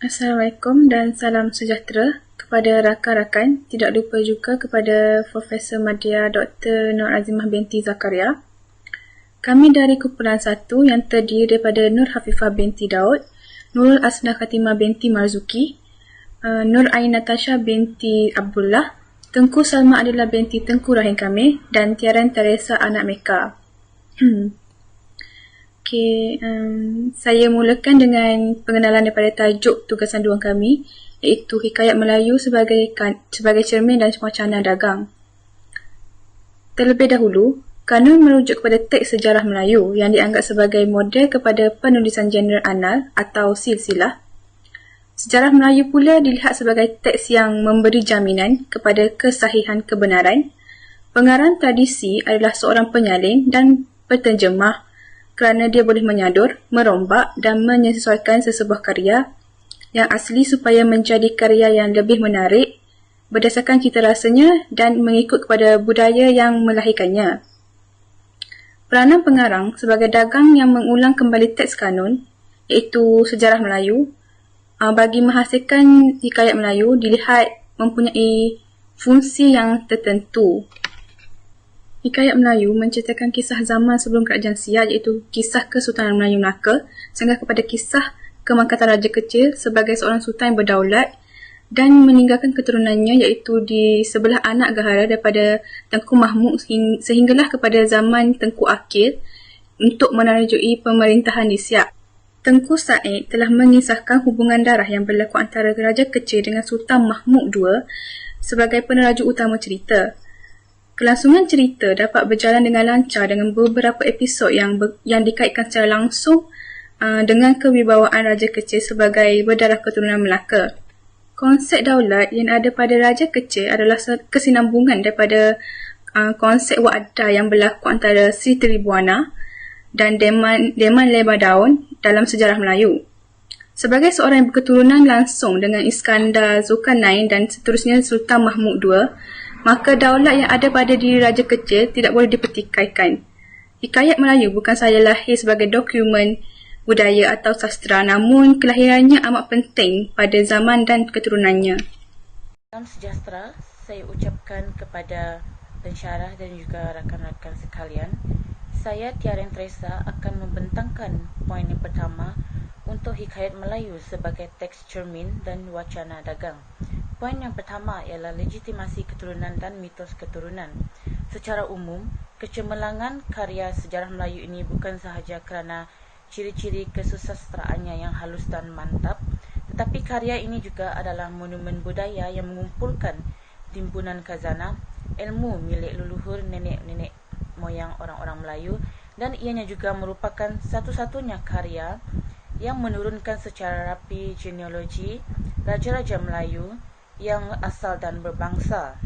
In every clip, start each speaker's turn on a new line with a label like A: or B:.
A: Assalamualaikum dan salam sejahtera kepada rakan-rakan, tidak lupa juga kepada Profesor Madya Dr. Nur Azimah binti Zakaria. Kami dari kumpulan 1 yang terdiri daripada Nur Hafifah binti Daud, Nurul Asnah Khatimah binti Marzuki, Nur Ain Natasha binti Abdullah, Tengku Salma Adila binti Tengku Rahim Kamil dan Tiaran Teresa anak Meka. Saya mulakan dengan pengenalan daripada tajuk tugasan duang kami, iaitu Hikayat Melayu sebagai cermin dan wacana dagang. Terlebih dahulu, kanun merujuk kepada teks sejarah Melayu yang dianggap sebagai model kepada penulisan genre annal atau silsilah. Sejarah Melayu pula dilihat sebagai teks yang memberi jaminan kepada kesahihan kebenaran. Pengarang tradisi adalah seorang penyalin dan penterjemah kerana dia boleh menyadur, merombak dan menyesuaikan sesebuah karya yang asli supaya menjadi karya yang lebih menarik berdasarkan cita rasanya dan mengikut kepada budaya yang melahirkannya. Peranan pengarang sebagai dagang yang mengulang kembali teks kanun, iaitu sejarah Melayu, bagi menghasilkan hikayat Melayu dilihat mempunyai fungsi yang tertentu. Hikayat Melayu menceritakan kisah zaman sebelum Kerajaan Siap, iaitu kisah Kesultanan Melayu Melaka sehingga kepada kisah kemangkatan Raja Kecil sebagai seorang sultan yang berdaulat dan meninggalkan keturunannya, iaitu di sebelah anak gahara daripada Tengku Mahmud sehinggalah kepada zaman Tengku Akil untuk menerjui pemerintahan di Siap. Tengku Said telah mengisahkan hubungan darah yang berlaku antara Raja Kecil dengan Sultan Mahmud II sebagai peneraju utama cerita. Kelangsungan cerita dapat berjalan dengan lancar dengan beberapa episod yang dikaitkan secara langsung dengan kewibawaan Raja Kecil sebagai berdarah keturunan Melaka. Konsep daulat yang ada pada Raja Kecil adalah kesinambungan daripada konsep wa'adah yang berlaku antara Sri Tribuana dan Deman Lebar Daun dalam sejarah Melayu. Sebagai seorang yang berketurunan langsung dengan Iskandar Zulkarnain dan seterusnya Sultan Mahmud II, maka daulat yang ada pada diri Raja Kecil tidak boleh dipertikaikan. Hikayat Melayu bukan sahaja lahir sebagai dokumen budaya atau sastra, namun kelahirannya amat penting pada zaman dan keturunannya.
B: Salam sejahtera, saya ucapkan kepada pensyarah dan juga rakan-rakan sekalian. Saya Tiaran Teresa akan membentangkan poin yang pertama untuk Hikayat Melayu sebagai teks cermin dan wacana dagang. Poin yang pertama ialah legitimasi keturunan dan mitos keturunan. Secara umum, kecemerlangan karya sejarah Melayu ini bukan sahaja kerana ciri-ciri kesusastraannya yang halus dan mantap, tetapi karya ini juga adalah monumen budaya yang mengumpulkan timbunan khazanah, ilmu milik leluhur nenek-nenek moyang orang-orang Melayu, dan ianya juga merupakan satu-satunya karya yang menurunkan secara rapi genealogi Raja-Raja Melayu yang asal dan berbangsa,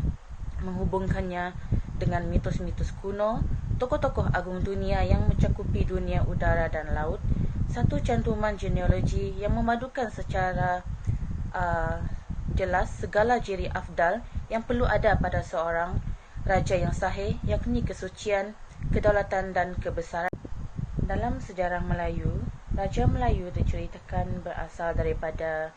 B: menghubungkannya dengan mitos-mitos kuno, tokoh-tokoh agung dunia yang mencakupi dunia udara dan laut, satu cantuman genealogi yang memadukan secara jelas segala ciri afdal yang perlu ada pada seorang raja yang sahih, yakni kesucian, kedaulatan dan kebesaran. Dalam sejarah Melayu, Raja Melayu diceritakan berasal daripada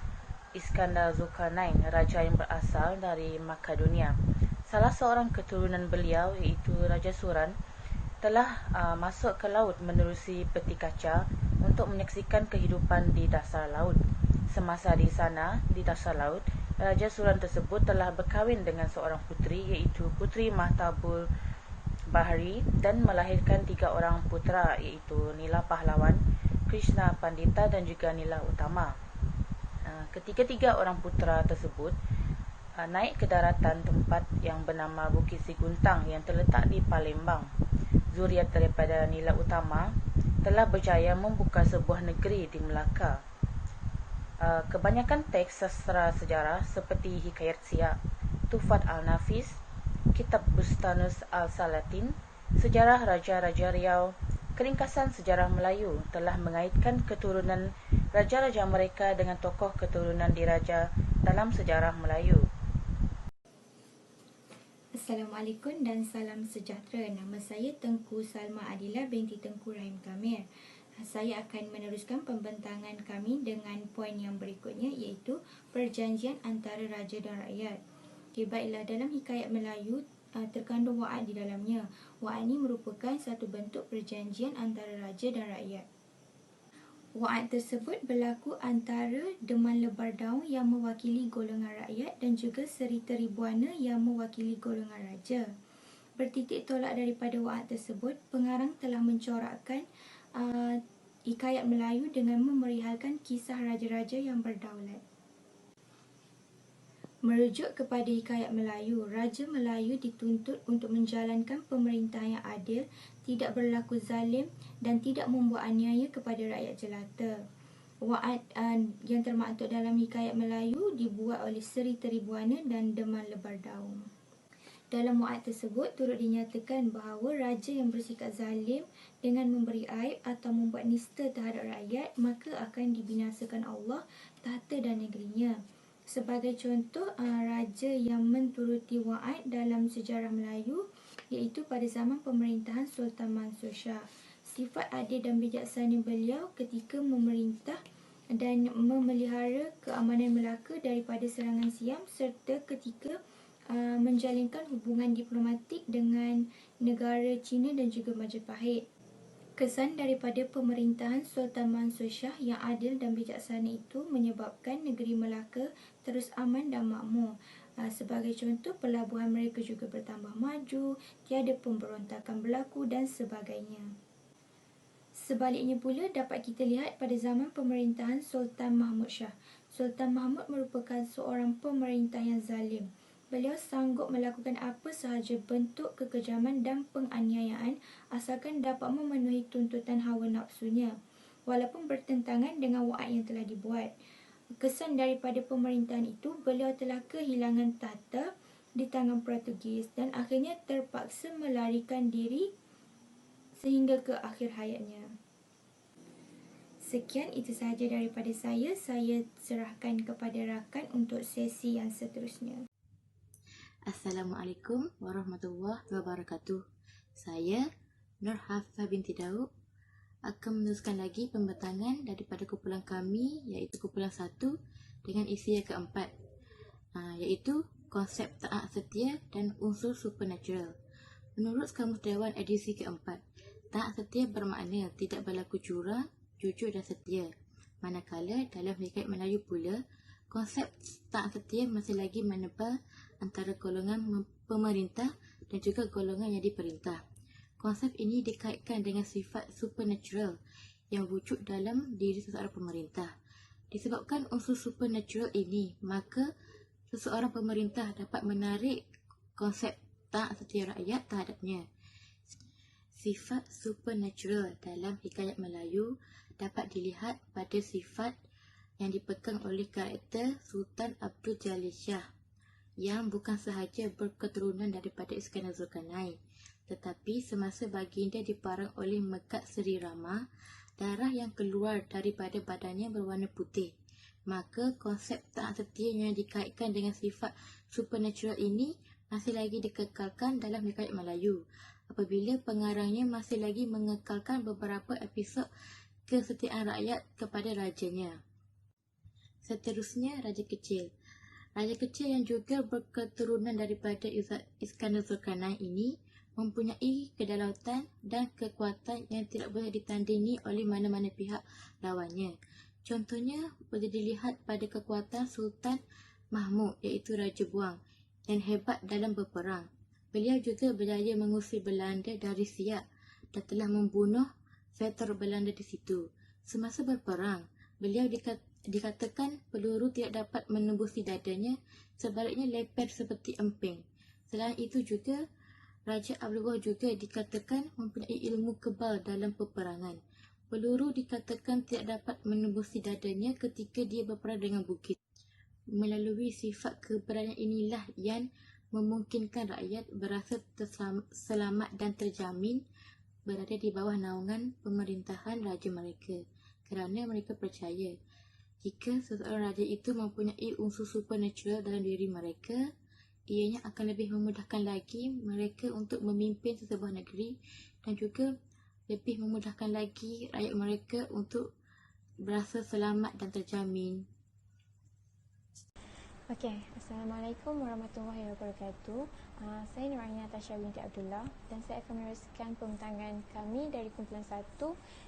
B: Iskandar Zulkarnain, raja yang berasal dari Makedonia. Salah seorang keturunan beliau, iaitu Raja Suran, telah masuk ke laut menerusi peti kaca untuk menyaksikan kehidupan di dasar laut. Semasa di sana, di dasar laut, Raja Suran tersebut telah berkahwin dengan seorang puteri, iaitu Puteri Mahtabul Bahari, dan melahirkan 3 orang putera, iaitu Nila Pahlawan, Krishna Pandita dan juga Nila Utama. Ketiga-tiga orang putera tersebut naik ke daratan tempat yang bernama Bukit Siguntang yang terletak di Palembang. Zuriat daripada Nila Utama telah berjaya membuka sebuah negeri di Melaka. Kebanyakan teks sastra sejarah seperti Hikayat Siap, Tufat Al-Nafis, Kitab Bustanus Al-Salatin, Sejarah Raja-Raja Riau, Keringkasan Sejarah Melayu telah mengaitkan keturunan raja-raja mereka dengan tokoh keturunan diraja dalam sejarah Melayu.
C: Assalamualaikum dan salam sejahtera. Nama saya Tengku Salma Adila binti Tengku Rahim Kamil. Saya akan meneruskan pembentangan kami dengan poin yang berikutnya, iaitu perjanjian antara raja dan rakyat. Baiklah, dalam hikayat Melayu terkandung wa'ad di dalamnya. Wa'ad ini merupakan satu bentuk perjanjian antara raja dan rakyat. Wa'ad tersebut berlaku antara Deman Lebar Daun yang mewakili golongan rakyat dan juga Serita Ribuana yang mewakili golongan raja. Bertitik tolak daripada wa'ad tersebut, pengarang telah mencorakkan hikayat Melayu dengan memerihalkan kisah raja-raja yang berdaulat. Merujuk kepada hikayat Melayu, Raja Melayu dituntut untuk menjalankan pemerintahan yang adil, tidak berlaku zalim dan tidak membuat aniaya kepada rakyat jelata. Wa'ad yang termaktub dalam hikayat Melayu dibuat oleh Seri Teribuana dan Deman Lebar Daun. Dalam wa'ad tersebut turut dinyatakan bahawa raja yang bersikap zalim dengan memberi aib atau membuat nista terhadap rakyat, maka akan dibinasakan Allah, tahta dan negerinya. Sebagai contoh, raja yang menturuti wa'ad dalam sejarah Melayu iaitu pada zaman pemerintahan Sultan Mansur Shah. Sifat adil dan bijaksana beliau ketika memerintah dan memelihara keamanan Melaka daripada serangan Siam, serta ketika menjalinkan hubungan diplomatik dengan negara China dan juga Majapahit. Kesan daripada pemerintahan Sultan Mansur Shah yang adil dan bijaksana itu menyebabkan negeri Melaka terus aman dan makmur. Sebagai contoh, pelabuhan mereka juga bertambah maju, tiada pemberontakan berlaku dan sebagainya. Sebaliknya pula dapat kita lihat pada zaman pemerintahan Sultan Mahmud Shah. Sultan Mahmud merupakan seorang pemerintah yang zalim. Beliau sanggup melakukan apa sahaja bentuk kekejaman dan penganiayaan asalkan dapat memenuhi tuntutan hawa nafsunya, walaupun bertentangan dengan wa'ad yang telah dibuat. Kesan daripada pemerintahan itu, beliau telah kehilangan tahta di tangan Portugis dan akhirnya terpaksa melarikan diri sehingga ke akhir hayatnya. Sekian, itu sahaja daripada saya. Saya serahkan kepada rakan untuk sesi yang seterusnya.
B: Assalamualaikum warahmatullahi wabarakatuh. Saya Nur Hafifah binti Daud akan meneruskan lagi pembentangan daripada kumpulan kami, iaitu kumpulan 1 dengan isi yang keempat, iaitu konsep taat setia dan unsur supernatural. Menurut Kamus Dewan edisi keempat, taat setia bermakna tidak berlaku curang, jujur dan setia. Manakala dalam hikayat Melayu pula, konsep taat setia masih lagi menebal antara golongan pemerintah dan juga golongan yang diperintah. Konsep ini dikaitkan dengan sifat supernatural yang wujud dalam diri seseorang pemerintah. Disebabkan unsur supernatural ini, maka seseorang pemerintah dapat menarik konsep taat setia rakyat terhadapnya. Sifat supernatural dalam hikayat Melayu dapat dilihat pada sifat yang dipegang oleh karakter Sultan Abdul Jalil Shah yang bukan sahaja berketurunan daripada Iskandar Zulkarnain, tetapi semasa baginda diparang oleh Megat Seri Rama, darah yang keluar daripada badannya berwarna putih. Maka konsep taat setia yang dikaitkan dengan sifat supernatural ini masih lagi dikekalkan dalam hikayat Melayu, apabila pengarangnya masih lagi mengekalkan beberapa episod kesetiaan rakyat kepada rajanya. Seterusnya, Raja Kecil. Raja Kecil yang juga berketurunan daripada Iskandar Zulkarnain ini mempunyai kedaulatan dan kekuatan yang tidak boleh ditandingi oleh mana-mana pihak lawannya. Contohnya boleh dilihat pada kekuatan Sultan Mahmud, iaitu Raja Buang, yang hebat dalam berperang. Beliau juga berjaya mengusir Belanda dari Siak dan telah membunuh veteran Belanda di situ. Semasa berperang, beliau dikatakan peluru tidak dapat menembusi dadanya, sebaliknya leper seperti emping. Selain itu juga, Raja Abdullah juga dikatakan mempunyai ilmu kebal dalam peperangan. Peluru dikatakan tidak dapat menembusi dadanya ketika dia berperang dengan bukit. Melalui sifat keberanian inilah yang memungkinkan rakyat berasa selamat dan terjamin berada di bawah naungan pemerintahan raja mereka, kerana mereka percaya jika seseorang raja itu mempunyai unsur supernatural dalam diri mereka, ianya akan lebih memudahkan lagi mereka untuk memimpin sesebuah negeri dan juga
D: lebih memudahkan lagi rakyat mereka untuk berasa selamat dan terjamin.
E: Okey, Assalamualaikum warahmatullahi wabarakatuh. Saya Nur Aina Tasha binti Abdullah dan saya akan meneruskan pembincangan kami dari kumpulan 1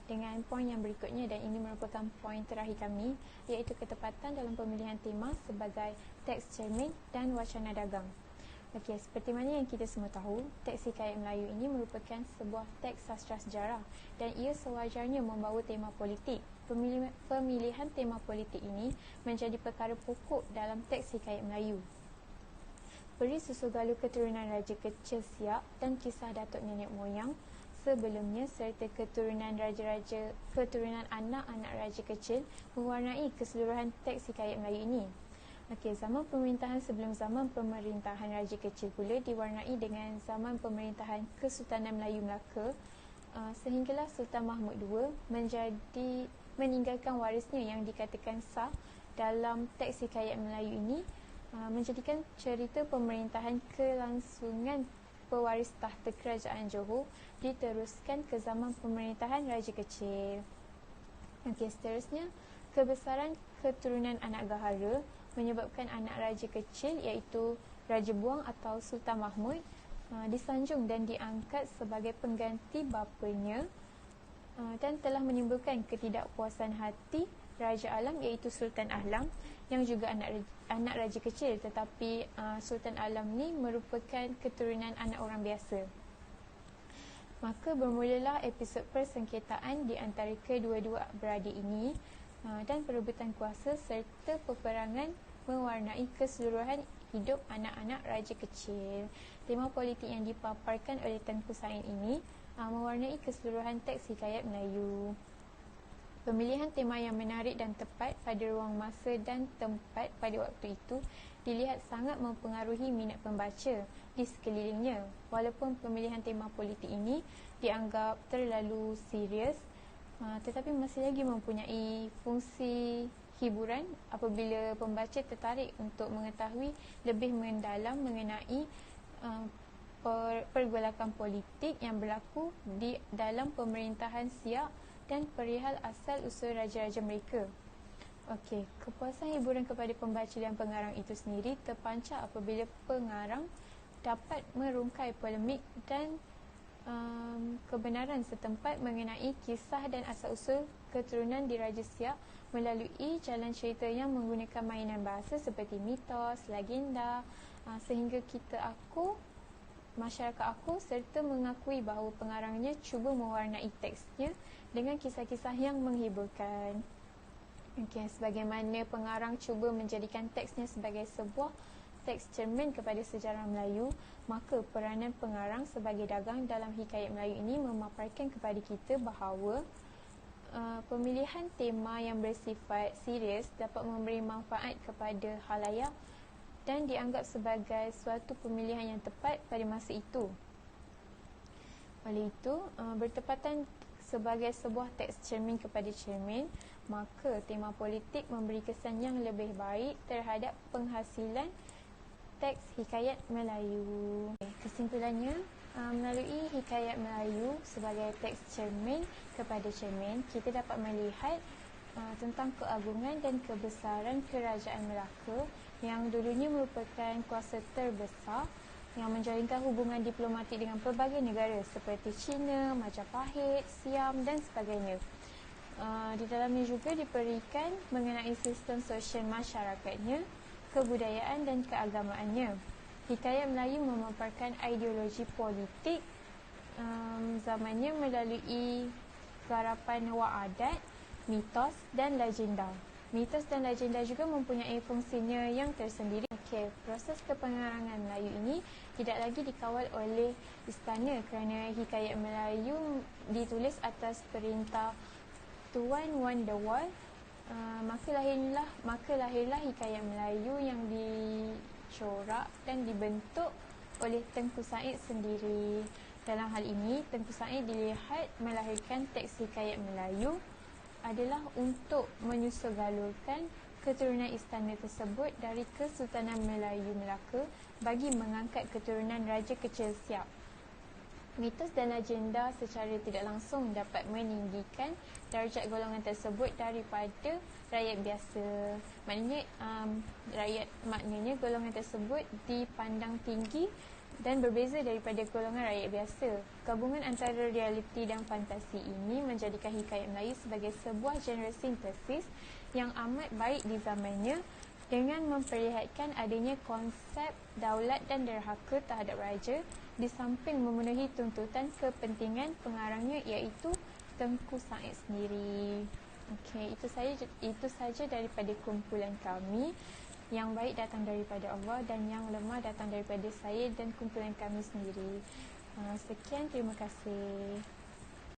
E: dengan poin yang berikutnya, dan ini merupakan poin terakhir kami, iaitu ketepatan dalam pemilihan tema sebagai teks cermin dan wacana dagang. Okey, seperti mana yang kita semua tahu, teks Hikayat Melayu ini merupakan sebuah teks sastra sejarah dan ia sewajarnya membawa tema politik. Pemilihan tema politik ini menjadi perkara pokok dalam teks Hikayat Melayu. Peri Susu Galuh keturunan Raja Kecil Siak dan kisah datuk nenek moyang sebelumnya serta keturunan anak-anak Raja Kecil mewarnai keseluruhan teks Hikayat Melayu ini. Okey, zaman pemerintahan sebelum zaman pemerintahan Raja Kecil pula diwarnai dengan zaman pemerintahan Kesultanan Melayu Melaka, sehinggalah Sultan Mahmud II meninggalkan warisnya yang dikatakan sah dalam teks Hikayat Melayu ini, menjadikan cerita pemerintahan kelangsungan pewaris tahta kerajaan Johor diteruskan ke zaman pemerintahan Raja Kecil. Okey, seterusnya, kebesaran keturunan anak gahara menyebabkan anak Raja Kecil iaitu Raja Buang atau Sultan Mahmud disanjung dan diangkat sebagai pengganti bapanya, dan telah menimbulkan ketidakpuasan hati Raja Alam iaitu Sultan Ahlam yang juga anak Raja Kecil, tetapi Sultan Alam ni merupakan keturunan anak orang biasa. Maka bermulalah episod persengketaan di antara kedua-dua beradik ini, dan perebutan kuasa serta peperangan mewarnai keseluruhan hidup anak-anak Raja Kecil. Tema politik yang dipaparkan oleh Tengku Said ini mewarnai keseluruhan teks Hikayat Melayu. Pemilihan tema yang menarik dan tepat pada ruang masa dan tempat pada waktu itu dilihat sangat mempengaruhi minat pembaca di sekelilingnya. Walaupun pemilihan tema politik ini dianggap terlalu serius, tetapi masih lagi mempunyai fungsi hiburan apabila pembaca tertarik untuk mengetahui lebih mendalam mengenai pergolakan politik yang berlaku di dalam pemerintahan Siak dan perihal asal-usul raja-raja mereka. Okey, kepuasan hiburan kepada pembaca dan pengarang itu sendiri terpancar apabila pengarang dapat merungkai polemik dan kebenaran setempat mengenai kisah dan asal-usul keturunan di Raja Siak melalui jalan cerita yang menggunakan mainan bahasa seperti mitos, legenda, sehingga masyarakat aku serta mengakui bahawa pengarangnya cuba mewarnai teksnya dengan kisah-kisah yang menghiburkan. Okey, sebagaimana pengarang cuba menjadikan teksnya sebagai sebuah teks cermin kepada sejarah Melayu, maka peranan pengarang sebagai dagang dalam Hikayat Melayu ini memaparkan kepada kita bahawa pemilihan tema yang bersifat serius dapat memberi manfaat kepada khalayak dan dianggap sebagai suatu pemilihan yang tepat pada masa itu. Oleh itu, bertepatan sebagai sebuah teks cermin kepada cermin, maka tema politik memberi kesan yang lebih baik terhadap penghasilan teks Hikayat Melayu. Kesimpulannya, melalui Hikayat Melayu sebagai teks cermin kepada cermin, kita dapat melihat tentang keagungan dan kebesaran Kerajaan Melaka yang dulunya merupakan kuasa terbesar yang menjalinkan hubungan diplomatik dengan pelbagai negara seperti China, Majapahit, Siam dan sebagainya. Di dalamnya juga diberikan mengenai sistem sosial masyarakatnya, kebudayaan dan keagamaannya. Hikayat Melayu memaparkan ideologi politik zamannya melalui garapan wak adat, mitos dan legenda. Mitos dan legenda juga mempunyai fungsinya yang tersendiri. Okey, proses kepengarangan Melayu ini tidak lagi dikawal oleh istana kerana Hikayat Melayu ditulis atas perintah Tuan Wan Dewal. Maka lahirlah Hikayat Melayu yang dicorak dan dibentuk oleh Tengku Said sendiri. Dalam hal ini, Tengku Said dilihat melahirkan teks Hikayat Melayu adalah untuk menyusul-galurkan keturunan istana tersebut dari Kesultanan Melayu Melaka bagi mengangkat keturunan Raja Kecil Siak. Mitos dan agenda secara tidak langsung dapat meninggikan darjat golongan tersebut daripada rakyat biasa. Maknanya golongan tersebut dipandang tinggi dan berbeza daripada golongan rakyat biasa. Gabungan antara realiti dan fantasi ini menjadikan Hikayat Melayu sebagai sebuah genre sintesis yang amat baik di zamannya, dengan memperlihatkan adanya konsep daulat dan derhaka terhadap raja di samping memenuhi tuntutan kepentingan pengarangnya, iaitu Tengku Said sendiri. Okey, itu saja daripada kumpulan kami. Yang baik datang daripada Allah dan yang lemah datang daripada saya dan kumpulan kami sendiri. Sekian, terima kasih.